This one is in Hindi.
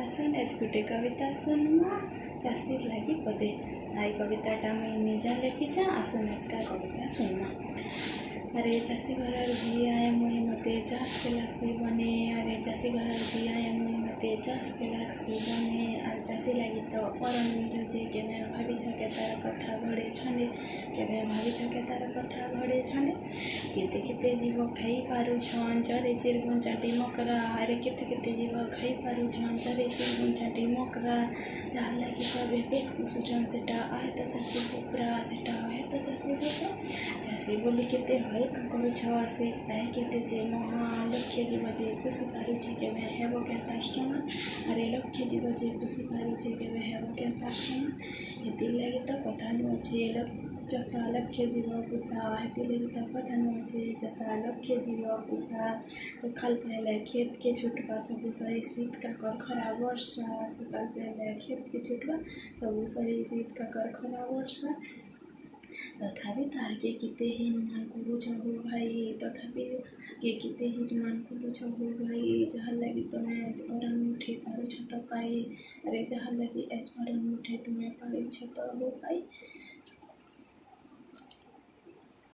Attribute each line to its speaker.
Speaker 1: आसन एज गोटे कविता सुनमा चाषीर लगी पदे आई कविताटा मुई निजा लिखिछा आसन आजका कविता सुनमा। अरे चाषी घर झी आए मुई मते चाष के लागसी बने। अरे चाषी घर झी आए मुई मते चाष के लागसी बने। आर चाषी लगी तो अरन मिल जे के मैं भाभी छके तार कथा घड़े छने के मैं भाभी छके तार कथा घड़े छने। केते केते जीव खाई पारु छन चरे चिरगुन चाटी मकरा। अरे केते केते जीव खाई पारु छन चरे चिरगुन चाटी मकरा। जहाँ लगी सबे पेट पुसुछन सेटा आए त चाषी बोकरा सेटा आए त चाषी बोकरा। चाषी बोली केते हल्का करू छ से आए केते जे महा लक्ष्य जीव जे पुसी पारु छे के मैं हेबो के तार समान। अरे लक्ष्य जीव जे पुसी पारु छे के मैं हेबो के तार समान। हेती लगी त कथा नु छे जसा लक्ष्य जीव पुसा। हेती लगी त कथा नु छे जसा लक्ष्य जीव पुसा। खाल पहले खेत के छुटवा सब सही शीत का कर खरा वर्षा। सकाल पहले खेत के छुटवा सब सही शीत का कर खरा वर्षा। तथापि ताके किते हिमान कुरु छहु भाई। तथापि के किते हिमान कुरु छहु भाई। जहाँ लगी तुम्हें अरन मुठे पारु छत पाई। अरे जहाँ लगी अरन मुठे तुम्हें पारु छत हो पाई।